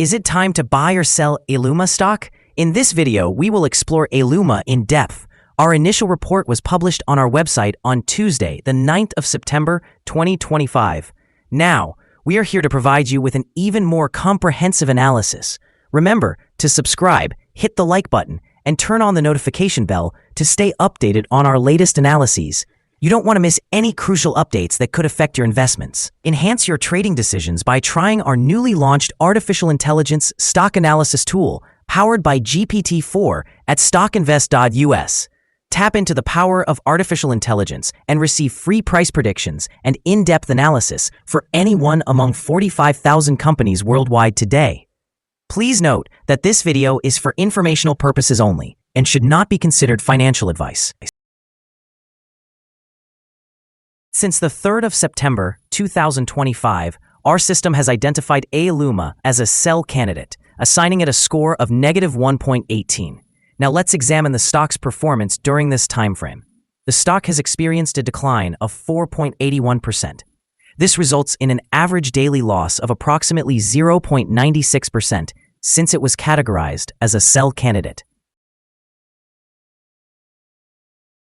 Is it time to buy or sell Aeluma stock? In this video, we will explore Aeluma in depth. Our initial report was published on our website on Tuesday, the 9th of September, 2025. Now, we are here to provide you with an even more comprehensive analysis. Remember to subscribe, hit the like button, and turn on the notification bell to stay updated on our latest analyses. You don't want to miss any crucial updates that could affect your investments. Enhance your trading decisions by trying our newly launched artificial intelligence stock analysis tool powered by GPT-4 at StockInvest.us. Tap into the power of artificial intelligence and receive free price predictions and in-depth analysis for any one among 45,000 companies worldwide today. Please note that this video is for informational purposes only and should not be considered financial advice. Since the 3rd of September, 2025, our system has identified Aeluma as a sell candidate, assigning it a score of -1.18. Now let's examine the stock's performance during this time frame. The stock has experienced a decline of 4.81%. This results in an average daily loss of approximately 0.96% since it was categorized as a sell candidate.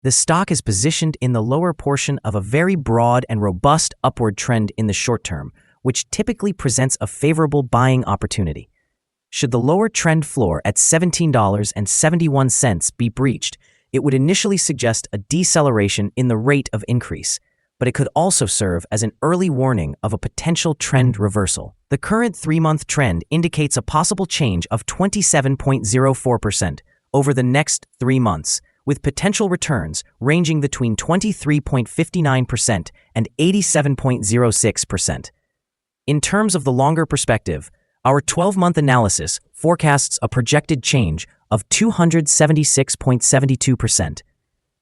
The stock is positioned in the lower portion of a very broad and robust upward trend in the short term, which typically presents a favorable buying opportunity. Should the lower trend floor at $17.71 be breached, it would initially suggest a deceleration in the rate of increase, but it could also serve as an early warning of a potential trend reversal. The current 3-month trend indicates a possible change of 27.04% over the next 3 months, with potential returns ranging between 23.59% and 87.06%. In terms of the longer perspective, our 12-month analysis forecasts a projected change of 276.72%.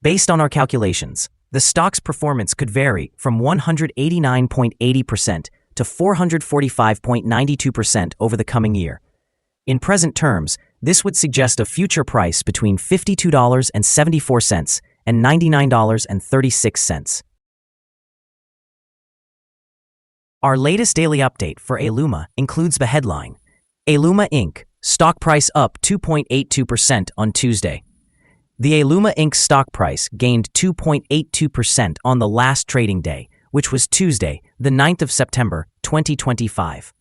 Based on our calculations, the stock's performance could vary from 189.80% to 445.92% over the coming year. In present terms, this would suggest a future price between $52.74 and $99.36. Our latest daily update for Aeluma includes the headline, ALMU Inc. stock price up 2.82% on Tuesday. The ALMU Inc. stock price gained 2.82% on the last trading day, which was Tuesday, the 9th of September, 2025.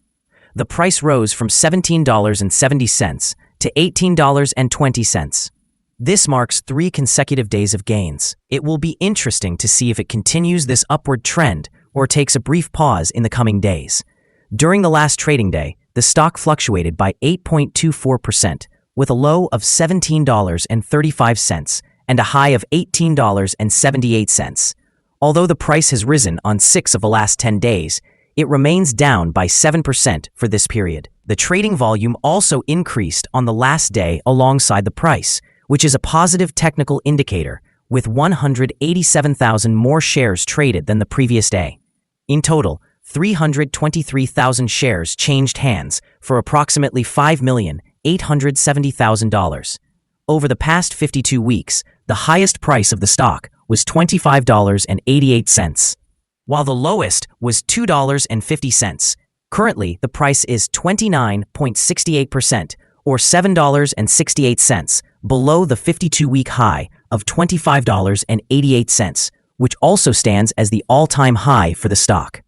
The price rose from $17.70 to $18.20. This marks 3 consecutive days of gains. It will be interesting to see if it continues this upward trend or takes a brief pause in the coming days. During the last trading day, the stock fluctuated by 8.24%, with a low of $17.35 and a high of $18.78. Although the price has risen on 6 of the last 10 days, it remains down by 7% for this period. The trading volume also increased on the last day alongside the price, which is a positive technical indicator, with 187,000 more shares traded than the previous day. In total, 323,000 shares changed hands for approximately $5,870,000. Over the past 52 weeks, the highest price of the stock was $25.88. While the lowest was $2.50. Currently, the price is 29.68%, or $7.68, below the 52-week high of $25.88, which also stands as the all-time high for the stock.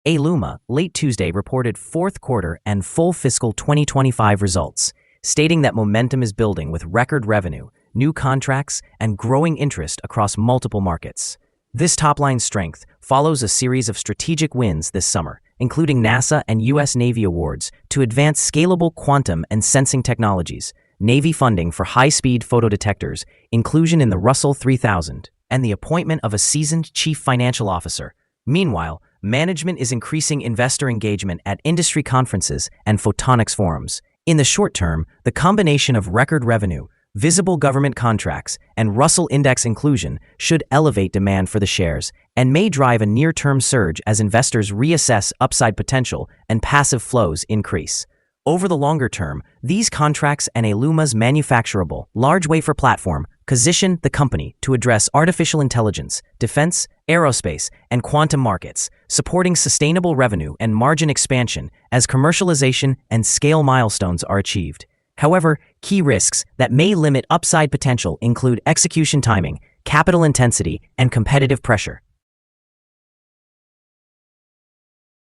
Aeluma late Tuesday reported 4th quarter and full fiscal 2025 results, stating that momentum is building with record revenue, new contracts, and growing interest across multiple markets. This top-line strength follows a series of strategic wins this summer, including NASA and U.S. Navy awards to advance scalable quantum and sensing technologies, Navy funding for high-speed photodetectors, inclusion in the Russell 3000, and the appointment of a seasoned chief financial officer. Meanwhile, management is increasing investor engagement at industry conferences and photonics forums. In the short term, the combination of record revenue, visible government contracts, and Russell Index inclusion should elevate demand for the shares and may drive a near-term surge as investors reassess upside potential and passive flows increase. Over the longer term, these contracts and Aeluma's manufacturable, large wafer platform position the company to address artificial intelligence, defense, aerospace, and quantum markets, supporting sustainable revenue and margin expansion as commercialization and scale milestones are achieved. However, key risks that may limit upside potential include execution timing, capital intensity, and competitive pressure.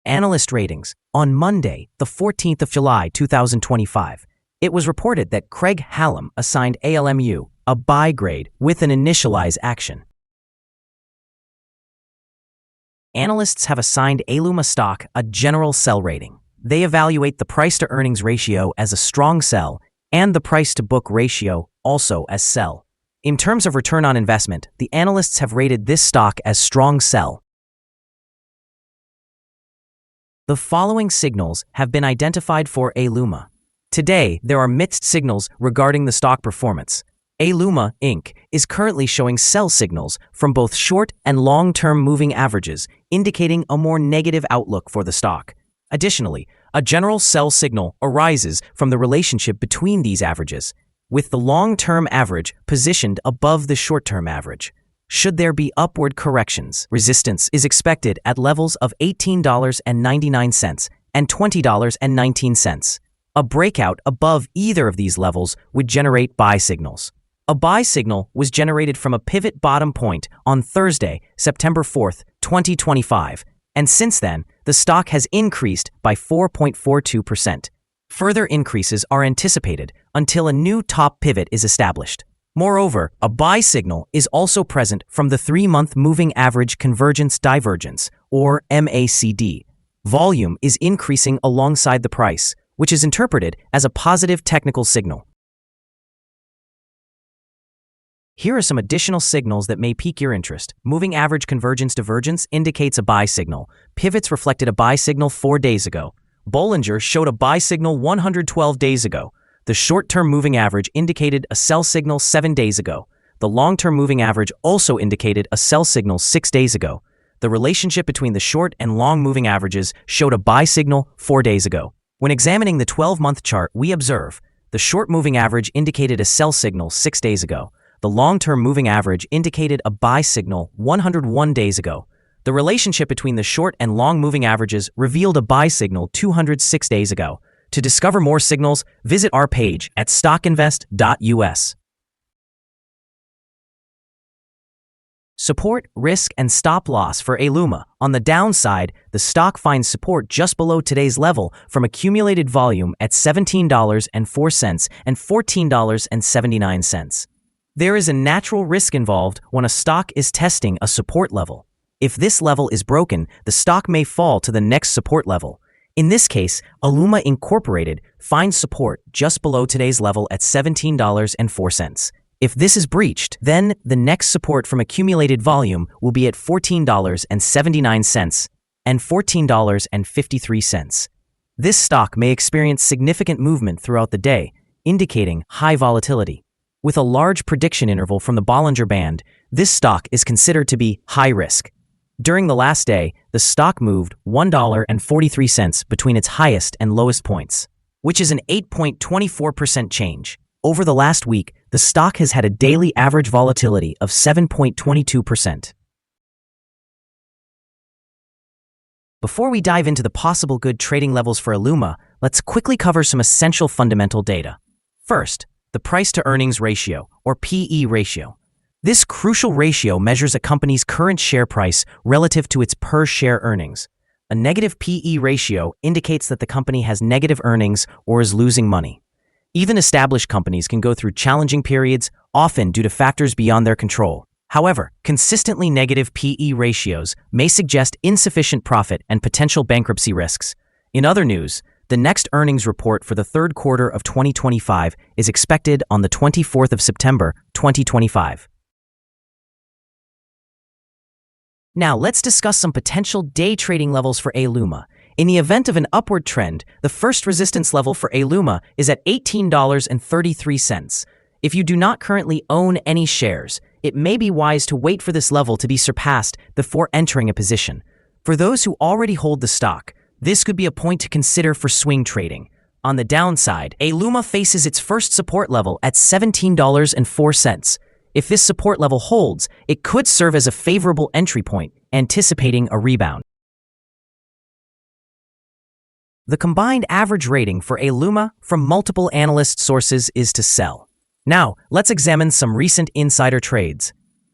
Analyst ratings. On Monday, the 14th of July 2025, it was reported that Craig Hallam assigned ALMU a buy grade with an initialize action. Analysts have assigned Aeluma stock a general sell rating. They evaluate the price-to-earnings ratio as a strong sell and the price-to-book ratio also as sell. In terms of return on investment, the analysts have rated this stock as strong sell. The following signals have been identified for Aeluma. Today, there are mixed signals regarding the stock performance. ALMU Inc. is currently showing sell signals from both short and long-term moving averages, indicating a more negative outlook for the stock. Additionally, a general sell signal arises from the relationship between these averages, with the long-term average positioned above the short-term average. Should there be upward corrections, resistance is expected at levels of $18.99 and $20.19. A breakout above either of these levels would generate buy signals. A buy signal was generated from a pivot bottom point on Thursday, September 4th, 2025, and since then, the stock has increased by 4.42%. Further increases are anticipated until a new top pivot is established. Moreover, a buy signal is also present from the 3-month moving average convergence divergence, or MACD. Volume is increasing alongside the price, which is interpreted as a positive technical signal. Here are some additional signals that may pique your interest. Moving average convergence divergence indicates a buy signal. Pivots reflected a buy signal 4 days ago. Bollinger showed a buy signal 112 days ago. The short-term moving average indicated a sell signal 7 days ago. The long-term moving average also indicated a sell signal 6 days ago. The relationship between the short and long moving averages showed a buy signal 4 days ago. When examining the 12-month chart, we observe the short moving average indicated a sell signal 6 days ago. The long-term moving average indicated a buy signal 101 days ago. The relationship between the short and long moving averages revealed a buy signal 206 days ago. To discover more signals, visit our page at StockInvest.us. Support, risk, and stop loss for Aeluma. On the downside, the stock finds support just below today's level from accumulated volume at $17.04 and $14.79. There is a natural risk involved when a stock is testing a support level. If this level is broken, the stock may fall to the next support level. In this case, Aeluma Incorporated finds support just below today's level at $17.04. If this is breached, then the next support from accumulated volume will be at $14.79 and $14.53. This stock may experience significant movement throughout the day, indicating high volatility. With a large prediction interval from the Bollinger Band, this stock is considered to be high risk. During the last day, the stock moved $1.43 between its highest and lowest points, which is an 8.24% change. Over the last week, the stock has had a daily average volatility of 7.22%. Before we dive into the possible good trading levels for Aeluma, let's quickly cover some essential fundamental data. First, the price-to-earnings ratio, or PE ratio. This crucial ratio measures a company's current share price relative to its per-share earnings. A negative PE ratio indicates that the company has negative earnings or is losing money. Even established companies can go through challenging periods, often due to factors beyond their control. However, consistently negative PE ratios may suggest insufficient profit and potential bankruptcy risks. In other news, the next earnings report for the third quarter of 2025 is expected on the 24th of September, 2025. Now, let's discuss some potential day trading levels for Aeluma. In the event of an upward trend, the first resistance level for Aeluma is at $18.33. If you do not currently own any shares, it may be wise to wait for this level to be surpassed before entering a position. For those who already hold the stock, this could be a point to consider for swing trading. On the downside, Aeluma faces its first support level at $17.04. If this support level holds, it could serve as a favorable entry point, anticipating a rebound. The combined average rating for Aeluma from multiple analyst sources is to sell. Now, let's examine some recent insider trades.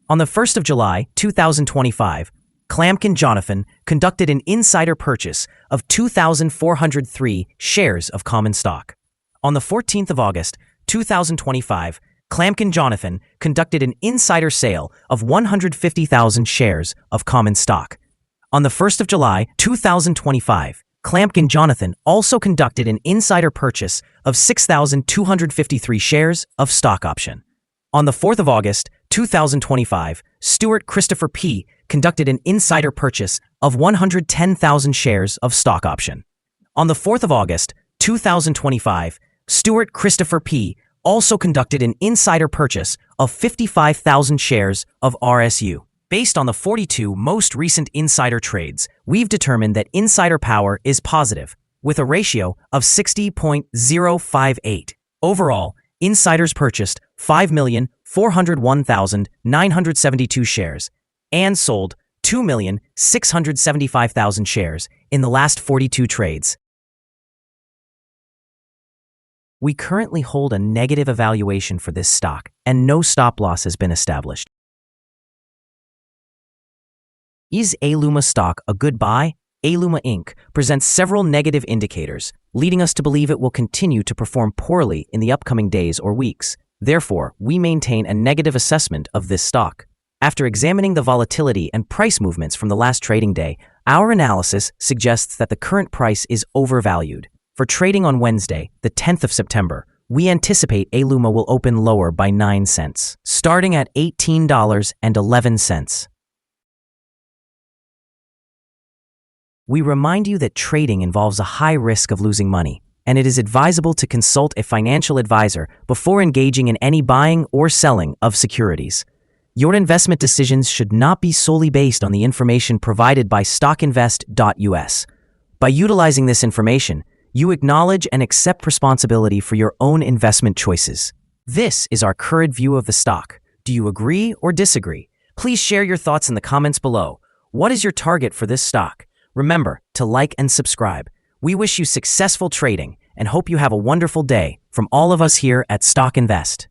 On the 1st of July, 2025, Clamkin Jonathan conducted an insider purchase of 2,403 shares of common stock. On the 14th of August, 2025, Clamkin Jonathan conducted an insider sale of 150,000 shares of common stock. On the 1st of July, 2025, Clamkin Jonathan also conducted an insider purchase of 6,253 shares of stock option. On the 4th of August, 2025, Stuart Christopher P. conducted an insider purchase of 110,000 shares of stock option. On the 4th of August, 2025, Stuart Christopher P. also conducted an insider purchase of 55,000 shares of RSU. Based on the 42 most recent insider trades, we've determined that insider power is positive, with a ratio of 60.058. Overall, insiders purchased 5,401,972 shares and sold 2,675,000 shares in the last 42 trades. We currently hold a negative evaluation for this stock, and no stop loss has been established. Is Aeluma stock a good buy? ALMU Inc. presents several negative indicators, leading us to believe it will continue to perform poorly in the upcoming days or weeks. Therefore, we maintain a negative assessment of this stock. After examining the volatility and price movements from the last trading day, our analysis suggests that the current price is overvalued. For trading on Wednesday, the 10th of September, we anticipate Aeluma will open lower by 9 cents, starting at $18.11. We remind you that trading involves a high risk of losing money, and it is advisable to consult a financial advisor before engaging in any buying or selling of securities. Your investment decisions should not be solely based on the information provided by StockInvest.us. By utilizing this information, you acknowledge and accept responsibility for your own investment choices. This is our current view of the stock. Do you agree or disagree? Please share your thoughts in the comments below. What is your target for this stock? Remember to like and subscribe. We wish you successful trading and hope you have a wonderful day from all of us here at Stock Invest.